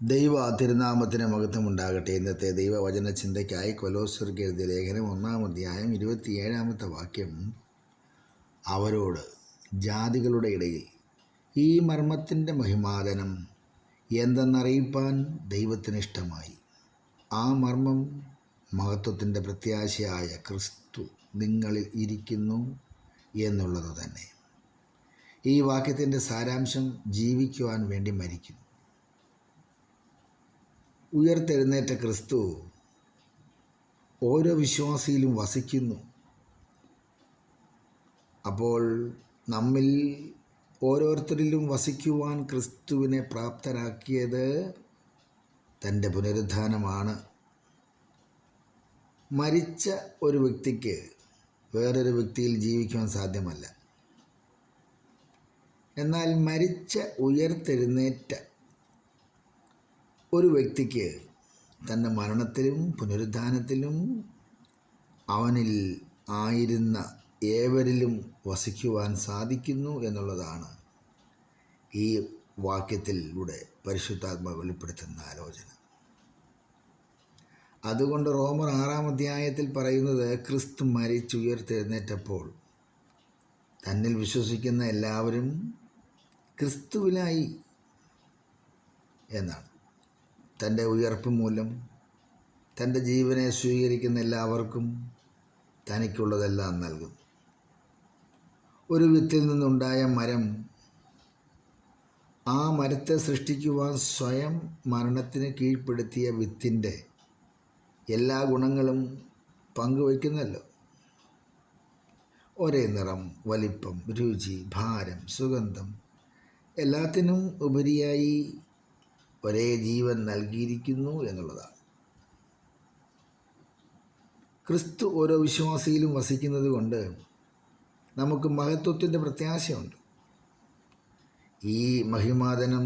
ദൈവ തിരുനാമത്തിന് മഹത്വമുണ്ടാകട്ടെ. ഇന്നത്തെ ദൈവവചന ചിന്തയ്ക്കായി കൊലോസ്യർക്ക് എഴുതിയ ലേഖനം 1-ാം അധ്യായം 27-ാമത്തെ വാക്യം, അവരോട് ജാതികളുടെ ഇടയിൽ ഈ മർമ്മത്തിൻ്റെ മഹിമാദനം എന്തെന്നറിയിപ്പാൻ ദൈവത്തിന് ഇഷ്ടമായി. ആ മർമ്മം മഹത്വത്തിൻ്റെ പ്രത്യാശയായ ക്രിസ്തു നിങ്ങളിൽ ഇരിക്കുന്നു എന്നുള്ളത് തന്നെ. ഈ വാക്യത്തിൻ്റെ സാരാംശം ജീവിക്കുവാൻ വേണ്ടി മരിക്കുന്നു. ഉയർത്തെഴുന്നേറ്റ ക്രിസ്തു ഓരോ വിശ്വാസിയിലും വസിക്കുന്നു. അപ്പോൾ നമ്മിൽ ഓരോരുത്തരിലും വസിക്കുവാൻ ക്രിസ്തുവിനെ പ്രാപ്തരാക്കിയത് തൻ്റെ പുനരുത്ഥാനമാണ്. മരിച്ച ഒരു വ്യക്തിക്ക് വേറൊരു വ്യക്തിയിൽ ജീവിക്കുവാൻ സാധ്യമല്ല. എന്നാൽ ഉയർത്തെഴുന്നേറ്റ ഒരു വ്യക്തിക്ക് തൻ്റെ മരണത്തിലും പുനരുത്ഥാനത്തിലും അവനിൽ ആയിരുന്ന ഏവരിലും വസിക്കുവാൻ സാധിക്കുന്നു എന്നുള്ളതാണ് ഈ വാക്യത്തിലൂടെ പരിശുദ്ധാത്മാവ് വെളിപ്പെടുത്തുന്ന ആലോചന. അതുകൊണ്ട് റോമർ 6-ാം അധ്യായത്തിൽ പറയുന്നത്, ക്രിസ്തു മരിച്ചുയർത്തെഴുന്നേറ്റപ്പോൾ തന്നിൽ വിശ്വസിക്കുന്ന എല്ലാവരും ക്രിസ്തുവിലായി എന്നാണ്. തൻ്റെ ഉയർപ്പ് മൂലം തൻ്റെ ജീവനെ സ്വീകരിക്കുന്ന എല്ലാവർക്കും തനിക്കുള്ളതെല്ലാം നൽകുന്നു. ഒരു വിത്തിൽ നിന്നുണ്ടായ മരം ആ മരത്തെ സൃഷ്ടിക്കുവാൻ സ്വയം മരണത്തിന് കീഴ്പ്പെടുത്തിയ വിത്തിൻ്റെ എല്ലാ ഗുണങ്ങളും പങ്കുവയ്ക്കുന്നല്ലോ. ഒരേ നിറം, വലിപ്പം, രുചി, ഭാരം, സുഗന്ധം, എല്ലാത്തിനും ഉപരിയായി ഒരേ ജീവൻ നൽകിയിരിക്കുന്നു എന്നുള്ളതാണ്. ക്രിസ്തു ഓരോ വിശ്വാസിയിലും വസിക്കുന്നത് കൊണ്ട് നമുക്ക് മഹത്വത്തിൻ്റെ പ്രത്യാശയുണ്ട്. ഈ മഹിമാദനം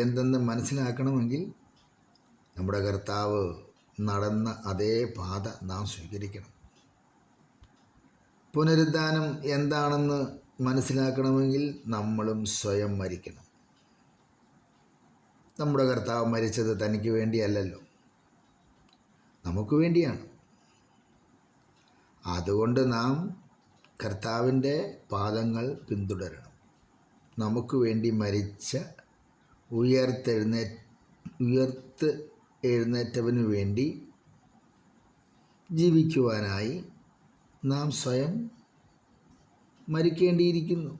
എന്തെന്ന് മനസ്സിലാക്കണമെങ്കിൽ നമ്മുടെ കർത്താവ് നടന്ന അതേ പാത നാം സ്വീകരിക്കണം. പുനരുദ്ധാനം എന്താണെന്ന് മനസ്സിലാക്കണമെങ്കിൽ നമ്മളും സ്വയം മരിക്കണം. നമ്മുടെ കർത്താവ് മരിച്ചത് തനിക്ക് വേണ്ടിയല്ലല്ലോ, നമുക്ക് വേണ്ടിയാണ്. അതുകൊണ്ട് നാം കർത്താവിൻ്റെ പാദങ്ങൾ പിന്തുടരണം. നമുക്ക് വേണ്ടി മരിച്ച ഉയർത്തെഴുന്നേറ്റവന് വേണ്ടി ജീവിക്കുവാനായി നാം സ്വയം മരിക്കേണ്ടിയിരിക്കുന്നു.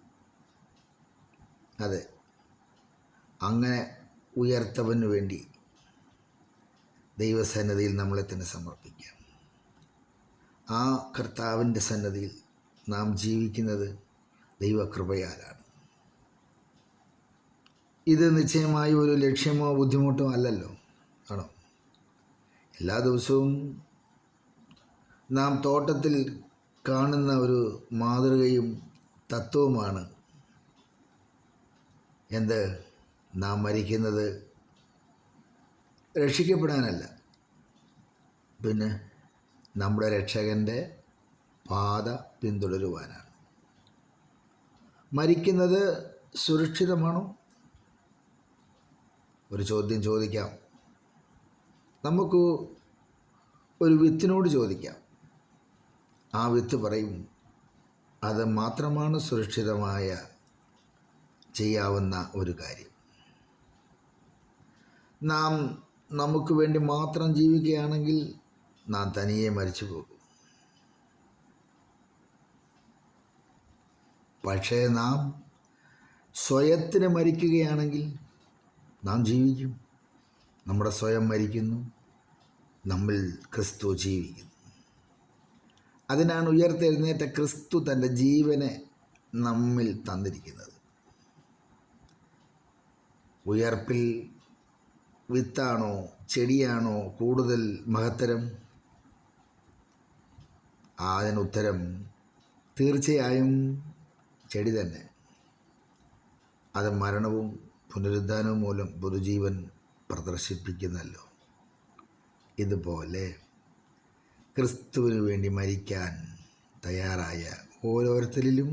അതെ, അങ്ങനെ ഉയർത്തവന് വേണ്ടി ദൈവസന്നിധിയിൽ നമ്മളെ തന്നെ സമർപ്പിക്കാം. ആ കർത്താവിൻ്റെ സന്നിധിയിൽ നാം ജീവിക്കുന്നത് ദൈവകൃപയാലാണ്. ഇത് നിശ്ചയമായി ഒരു ലക്ഷ്യമോ ബുദ്ധിമുട്ടോ അല്ലല്ലോ, ആണോ? എല്ലാ ദിവസവും നാം തോട്ടത്തിൽ കാണുന്ന ഒരു മാതൃകയും തത്വവുമാണ് എന്ത്? നാം മരിക്കുന്നത് രക്ഷിക്കപ്പെടാനല്ല, പിന്നെ നമ്മുടെ രക്ഷകൻ്റെ പാത പിന്തുടരുവാനാണ്. മരിക്കുന്നത് സുരക്ഷിതമാണോ? ഒരു ചോദ്യം ചോദിക്കാം. നമുക്ക് ഒരു വിത്തിനോട് ചോദിക്കാം. ആ വിത്ത് പറയും, അത് മാത്രമാണ് സുരക്ഷിതമായ ചെയ്യാവുന്ന ഒരു കാര്യം. നാം നമുക്ക് വേണ്ടി മാത്രം ജീവിക്കുകയാണെങ്കിൽ നാം തനിയെ മരിച്ചു പോകും. പക്ഷേ നാം സ്വയത്തിന് മരിക്കുകയാണെങ്കിൽ നാം ജീവിക്കും. നമ്മുടെ സ്വയം മരിക്കുന്നു, നമ്മിൽ ക്രിസ്തു ജീവിക്കുന്നു. അതിനാണ് ഉയർത്തെഴുന്നേറ്റ ക്രിസ്തു തൻ്റെ ജീവനെ നമ്മിൽ തന്നിരിക്കുന്നത്. ഉയർപ്പിൽ വിത്താണോ ചെടിയാണോ കൂടുതൽ മഹത്തരം? അതിനുത്തരം തീർച്ചയായും ചെടി തന്നെ. അത് മരണവും പുനരുദ്ധാനവും മൂലം പുതുജീവൻ പ്രദർശിപ്പിക്കുന്നല്ലോ. ഇതുപോലെ ക്രിസ്തുവിന് വേണ്ടി മരിക്കാൻ തയ്യാറായ ഓരോരുത്തരിലും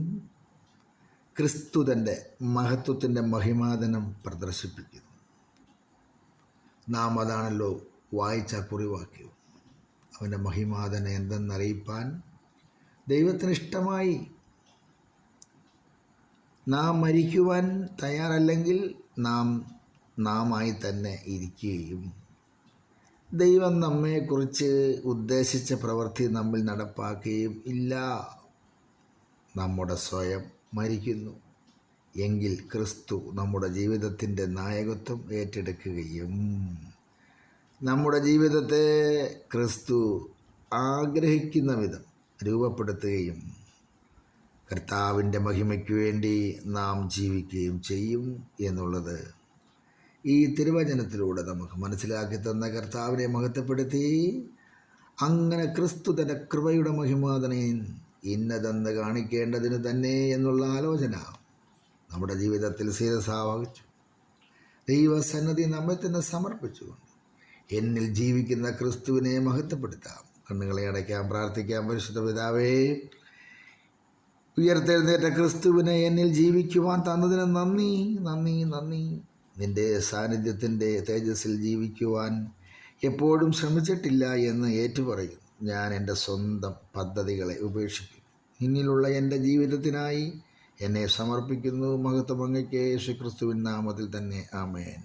ക്രിസ്തു തൻ്റെ മഹത്വത്തിൻ്റെ മഹിമാദനം പ്രദർശിപ്പിക്കുന്നു. നാം അതാണല്ലോ വായിച്ച കുറിവാക്യം. അവൻ്റെ മഹിമാതനെ എന്തെന്നറിയിപ്പാൻ ദൈവത്തിന് ഇഷ്ടമായി. നാം മരിക്കുവാൻ തയ്യാറല്ലെങ്കിൽ നാമായി തന്നെ ഇരിക്കുകയും ദൈവം നമ്മെക്കുറിച്ച് ഉദ്ദേശിച്ച പ്രവൃത്തി നമ്മിൽ നടപ്പാക്കുകയും ഇല്ല. നമ്മുടെ സ്വയം മരിക്കുന്നു എങ്കിൽ ക്രിസ്തു നമ്മുടെ ജീവിതത്തിൻ്റെ നായകത്വം ഏറ്റെടുക്കുകയും നമ്മുടെ ജീവിതത്തെ ക്രിസ്തു ആഗ്രഹിക്കുന്ന വിധം രൂപപ്പെടുത്തുകയും കർത്താവിൻ്റെ മഹിമയ്ക്ക് വേണ്ടി നാം ജീവിക്കുകയും ചെയ്യും എന്നുള്ളത് ഈ തിരുവചനത്തിലൂടെ നമുക്ക് മനസ്സിലാക്കി തന്ന കർത്താവിനെ മഹത്വപ്പെടുത്തി, അങ്ങനെ ക്രിസ്തു തൻ്റെ കൃപയുടെ മഹിമാതനെ ഇന്നതെന്ന് കാണിക്കേണ്ടതിന് തന്നെ എന്നുള്ള ആലോചന നമ്മുടെ ജീവിതത്തിൽ ശിരസാവഹിച്ചു ദൈവസന്നിധി നമ്മെ തന്നെ സമർപ്പിച്ചുകൊണ്ട് എന്നിൽ ജീവിക്കുന്ന ക്രിസ്തുവിനെ മഹത്വപ്പെടുത്താം. കണ്ണുകളെ അടയ്ക്കാം, പ്രാർത്ഥിക്കാം. പരിശുദ്ധ പിതാവേ, ഉയർത്തെഴുന്നേറ്റ ക്രിസ്തുവിനെ എന്നിൽ ജീവിക്കുവാൻ തന്നതിന് നന്ദി നന്ദി നന്ദി. നിൻ്റെ സാന്നിധ്യത്തിൻ്റെ തേജസ്സിൽ ജീവിക്കുവാൻ എപ്പോഴും ശ്രമിച്ചിട്ടില്ല എന്ന് ഏറ്റുപറയും. ഞാൻ എൻ്റെ സ്വന്തം പദ്ധതികളെ ഉപേക്ഷിക്കും. ഇന്നിലുള്ള എൻ്റെ ജീവിതത്തിനായി എന്നെ സമർപ്പിക്കുന്നു. മഹത്വം അങ്ങയ്ക്ക് യേശുക്രിസ്തുവിൻ നാമത്തിൽ തന്നെ. ആമേൻ.